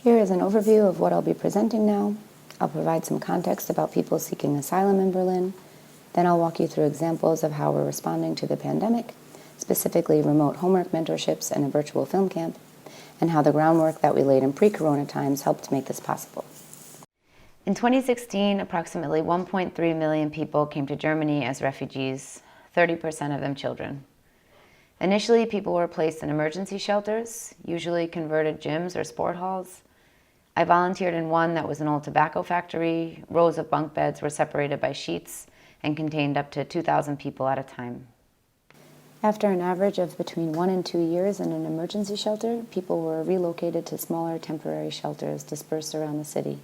Here is an overview of what I'll be presenting now. I'll provide some context about people seeking asylum in Berlin. Then I'll walk you through examples of how we're responding to the pandemic, specifically remote homework mentorships and a virtual film camp, and how the groundwork that we laid in pre-corona times helped make this possible. In 2016, approximately 1.3 million people came to Germany as refugees, 30% of them children. Initially, people were placed in emergency shelters, usually converted gyms or sport halls. I volunteered in one that was an old tobacco factory. Rows of bunk beds were separated by sheets and contained up to 2,000 people at a time. After an average of between 1 and 2 years in an emergency shelter, people were relocated to smaller temporary shelters dispersed around the city.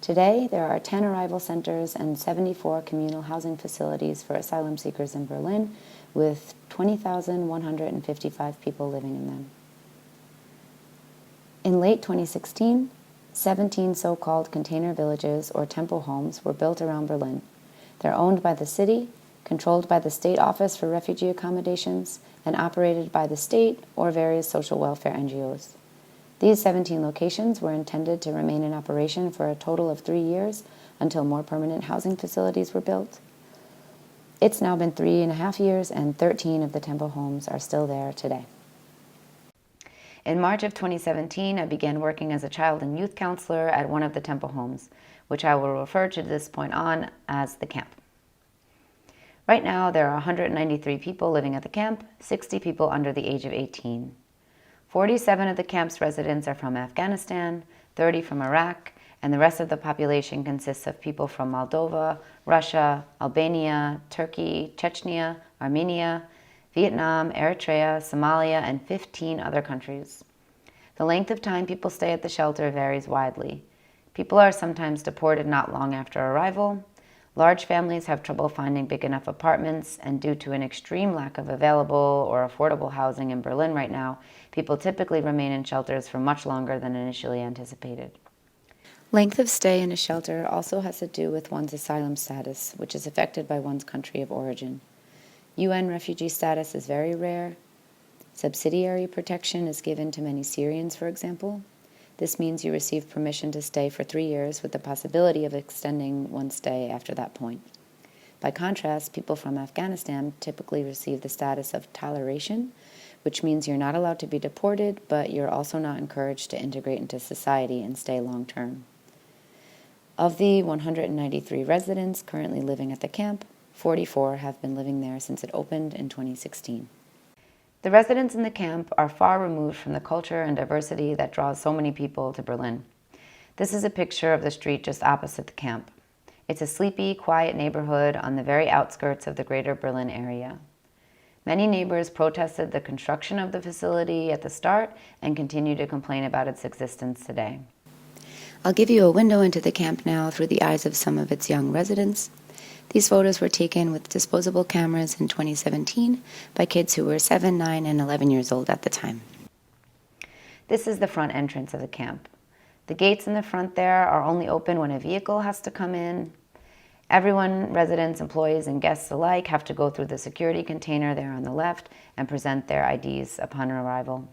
Today, there are 10 arrival centers and 74 communal housing facilities for asylum seekers in Berlin, with 20,155 people living in them. In late 2016, 17 so-called container villages or temple homes were built around Berlin. They're owned by the city, controlled by the State Office for Refugee Accommodations, and operated by the state or various social welfare NGOs. These 17 locations were intended to remain in operation for a total of 3 years until more permanent housing facilities were built. It's now been 3.5 years, and 13 of the temple homes are still there today. In March of 2017, I began working as a child and youth counselor at one of the temple homes, which I will refer to this point on as the camp. Right now, there are 193 people living at the camp, 60 people under the age of 18. 47 of the camp's residents are from Afghanistan, 30 from Iraq, and the rest of the population consists of people from Moldova, Russia, Albania, Turkey, Chechnya, Armenia, Vietnam, Eritrea, Somalia, and 15 other countries. The length of time people stay at the shelter varies widely. People are sometimes deported not long after arrival. Large families have trouble finding big enough apartments, and due to an extreme lack of available or affordable housing in Berlin right now, people typically remain in shelters for much longer than initially anticipated. Length of stay in a shelter also has to do with one's asylum status, which is affected by one's country of origin. UN refugee status is very rare. Subsidiary protection is given to many Syrians, for example. This means you receive permission to stay for 3 years with the possibility of extending one's stay after that point. By contrast, people from Afghanistan typically receive the status of toleration, which means you're not allowed to be deported, but you're also not encouraged to integrate into society and stay long term. Of the 193 residents currently living at the camp, 44 have been living there since it opened in 2016. The residents in the camp are far removed from the culture and diversity that draws so many people to Berlin. This is a picture of the street just opposite the camp. It's a sleepy, quiet neighborhood on the very outskirts of the greater Berlin area. Many neighbors protested the construction of the facility at the start and continue to complain about its existence today. I'll give you a window into the camp now through the eyes of some of its young residents. These photos were taken with disposable cameras in 2017 by kids who were 7, 9, and 11 years old at the time. This is the front entrance of the camp. The gates in the front there are only open when a vehicle has to come in. Everyone, residents, employees, and guests alike, have to go through the security container there on the left and present their IDs upon arrival.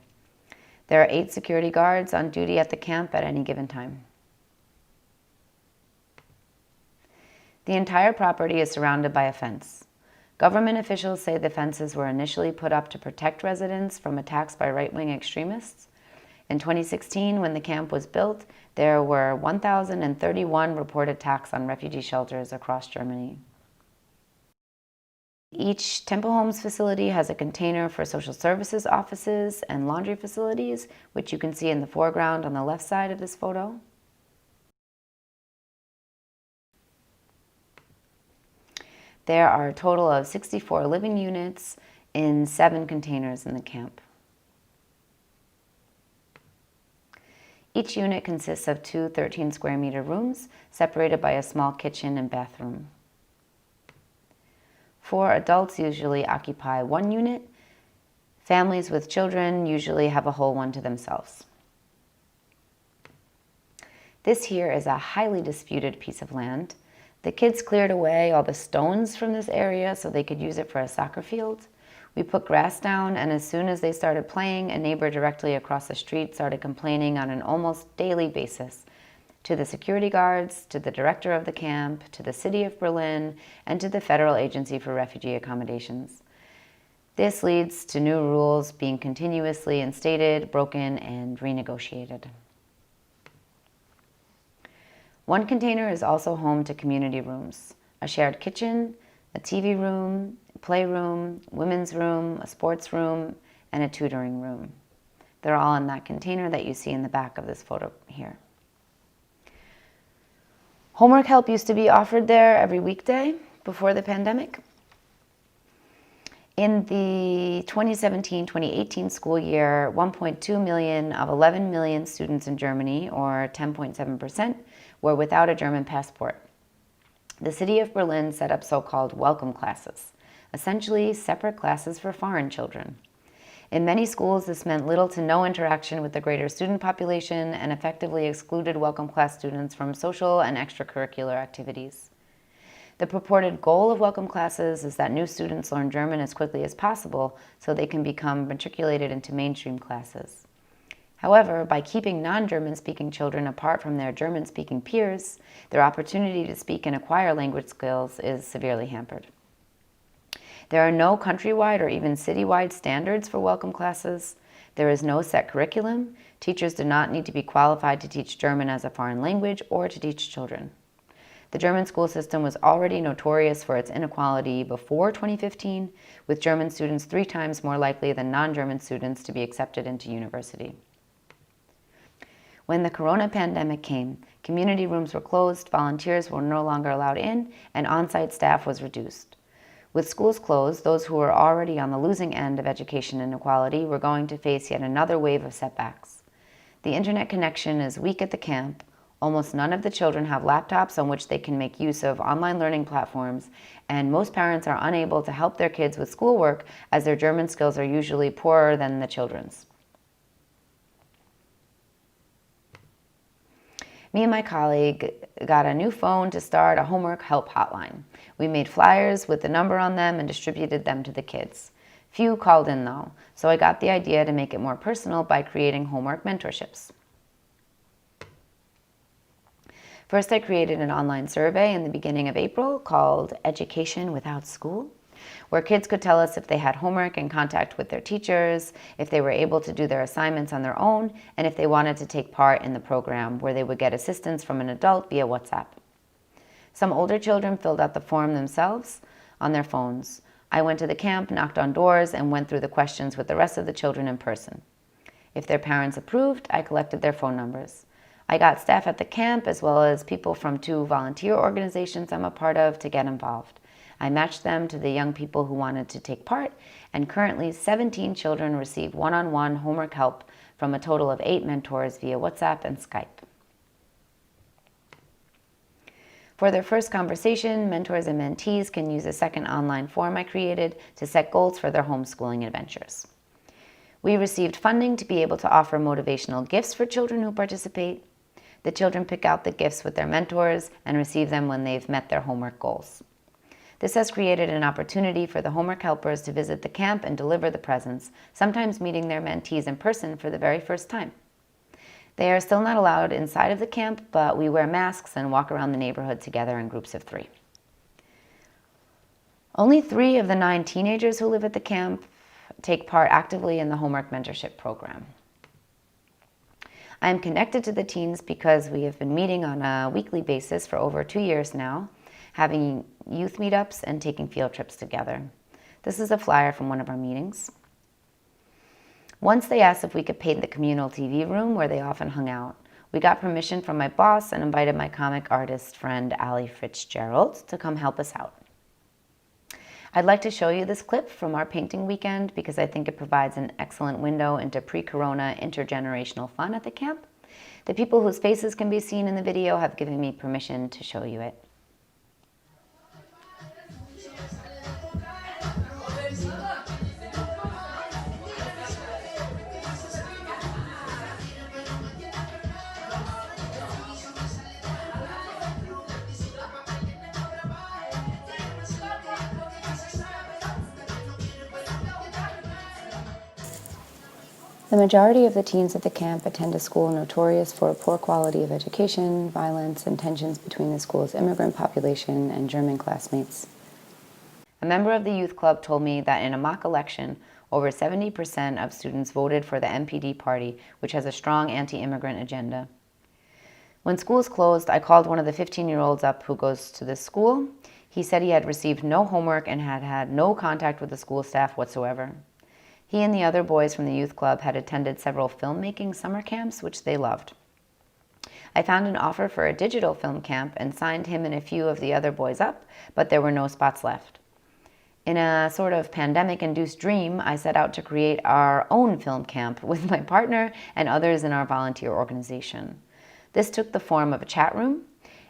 There are 8 security guards on duty at the camp at any given time. The entire property is surrounded by a fence. Government officials say the fences were initially put up to protect residents from attacks by right-wing extremists. In 2016, when the camp was built, there were 1,031 reported attacks on refugee shelters across Germany. Each Temple Homes facility has a container for social services offices and laundry facilities, which you can see in the foreground on the left side of this photo. There are a total of 64 living units in 7 containers in the camp. Each unit consists of 2 13-square-meter rooms, separated by a small kitchen and bathroom. 4 adults usually occupy 1 unit. Families with children usually have a whole one to themselves. This here is a highly disputed piece of land. The kids cleared away all the stones from this area so they could use it for a soccer field. We put grass down, and as soon as they started playing, a neighbor directly across the street started complaining on an almost daily basis to the security guards, to the director of the camp, to the city of Berlin, and to the Federal Agency for Refugee Accommodations. This leads to new rules being continuously instated, broken, and renegotiated. One container is also home to community rooms, a shared kitchen, a TV room, a playroom, women's room, a sports room, and a tutoring room. They're all in that container that you see in the back of this photo here. Homework help used to be offered there every weekday before the pandemic. In the 2017-2018 school year, 1.2 million of 11 million students in Germany, or 10.7%, were without a German passport. The city of Berlin set up so-called welcome classes, essentially separate classes for foreign children. In many schools, this meant little to no interaction with the greater student population and effectively excluded welcome class students from social and extracurricular activities. The purported goal of welcome classes is that new students learn German as quickly as possible so they can become matriculated into mainstream classes. However, by keeping non-German speaking children apart from their German speaking peers, their opportunity to speak and acquire language skills is severely hampered. There are no countrywide or even citywide standards for welcome classes. There is no set curriculum. Teachers do not need to be qualified to teach German as a foreign language or to teach children. The German school system was already notorious for its inequality before 2015, with German students 3 times more likely than non-German students to be accepted into university. When the corona pandemic came, community rooms were closed, volunteers were no longer allowed in, and on-site staff was reduced. With schools closed, those who were already on the losing end of education inequality were going to face yet another wave of setbacks. The internet connection is weak at the camp. Almost none of the children have laptops on which they can make use of online learning platforms, and most parents are unable to help their kids with schoolwork as their German skills are usually poorer than the children's. Me and my colleague got a new phone to start a homework help hotline. We made flyers with the number on them and distributed them to the kids. Few called in though, so I got the idea to make it more personal by creating homework mentorships. First, I created an online survey in the beginning of April called Education Without School, where kids could tell us if they had homework in contact with their teachers, if they were able to do their assignments on their own, and if they wanted to take part in the program where they would get assistance from an adult via WhatsApp. Some older children filled out the form themselves on their phones. I went to the camp, knocked on doors, and went through the questions with the rest of the children in person. If their parents approved, I collected their phone numbers. I got staff at the camp as well as people from 2 volunteer organizations I'm a part of to get involved. I matched them to the young people who wanted to take part, and currently 17 children receive one-on-one homework help from a total of 8 mentors via WhatsApp and Skype. For their first conversation, mentors and mentees can use a second online form I created to set goals for their homeschooling adventures. We received funding to be able to offer motivational gifts for children who participate. The children pick out the gifts with their mentors and receive them when they've met their homework goals. This has created an opportunity for the homework helpers to visit the camp and deliver the presents, sometimes meeting their mentees in person for the very first time. They are still not allowed inside of the camp, but we wear masks and walk around the neighborhood together in groups of 3. Only 3 of the 9 teenagers who live at the camp take part actively in the homework mentorship program. I am connected to the teens because we have been meeting on a weekly basis for over 2 years now, having youth meetups and taking field trips together. This is a flyer from one of our meetings. Once they asked if we could paint the communal TV room where they often hung out. We got permission from my boss and invited my comic artist friend Allie Fitzgerald to come help us out. I'd like to show you this clip from our painting weekend because I think it provides an excellent window into pre-corona intergenerational fun at the camp. The people whose faces can be seen in the video have given me permission to show you it. The majority of the teens at the camp attend a school notorious for poor quality of education, violence, and tensions between the school's immigrant population and German classmates. A member of the youth club told me that in a mock election, over 70% of students voted for the MPD party, which has a strong anti-immigrant agenda. When schools closed, I called one of the 15-year-olds up who goes to this school. He said he had received no homework and had had no contact with the school staff whatsoever. He and the other boys from the youth club had attended several filmmaking summer camps, which they loved. I found an offer for a digital film camp and signed him and a few of the other boys up, but there were no spots left. In a sort of pandemic-induced dream, I set out to create our own film camp with my partner and others in our volunteer organization. This took the form of a chat room,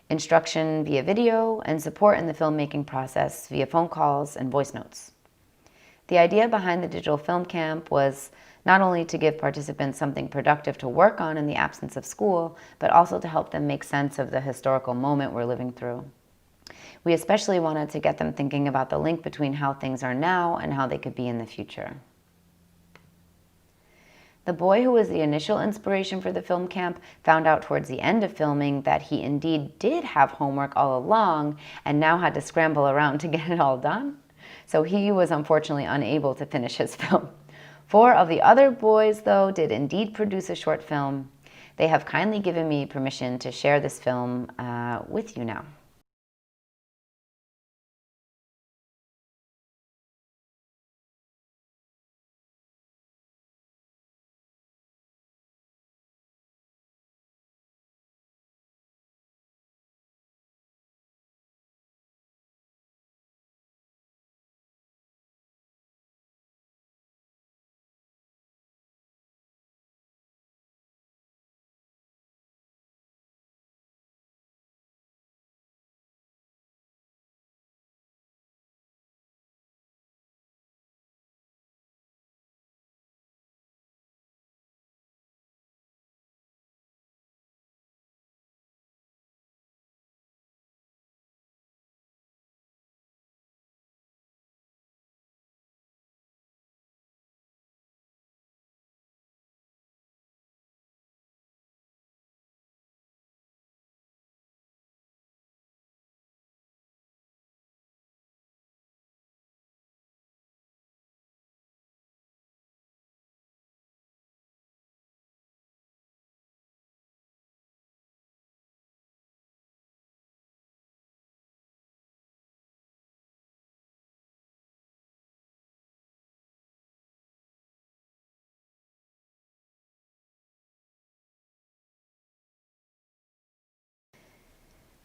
instruction via video, and support in the filmmaking process via phone calls and voice notes. The idea behind the digital film camp was not only to give participants something productive to work on in the absence of school, but also to help them make sense of the historical moment we're living through. We especially wanted to get them thinking about the link between how things are now and how they could be in the future. The boy who was the initial inspiration for the film camp found out towards the end of filming that he indeed did have homework all along and now had to scramble around to get it all done. So he was unfortunately unable to finish his film. 4 of the other boys, though, did indeed produce a short film. They have kindly given me permission to share this film with you now.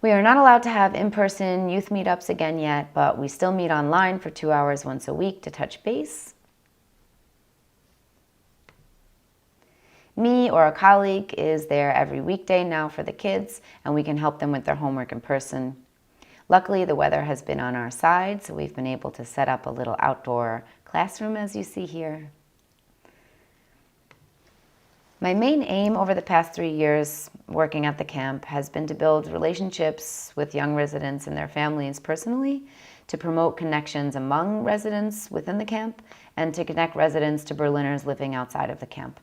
We are not allowed to have in-person youth meetups again yet, but we still meet online for 2 hours once a week to touch base. Me or a colleague is there every weekday now for the kids, and we can help them with their homework in person. Luckily, the weather has been on our side, so we've been able to set up a little outdoor classroom, as you see here. My main aim over the past 3 years working at the camp has been to build relationships with young residents and their families personally, to promote connections among residents within the camp, and to connect residents to Berliners living outside of the camp.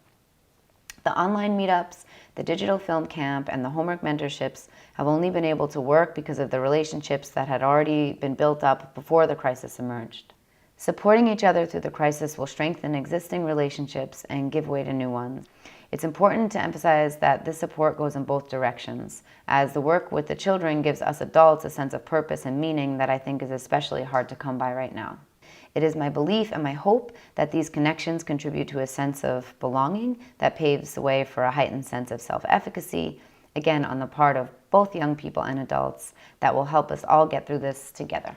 The online meetups, the digital film camp, and the homework mentorships have only been able to work because of the relationships that had already been built up before the crisis emerged. Supporting each other through the crisis will strengthen existing relationships and give way to new ones. It's important to emphasize that this support goes in both directions, as the work with the children gives us adults a sense of purpose and meaning that I think is especially hard to come by right now. It is my belief and my hope that these connections contribute to a sense of belonging that paves the way for a heightened sense of self-efficacy, again on the part of both young people and adults, that will help us all get through this together.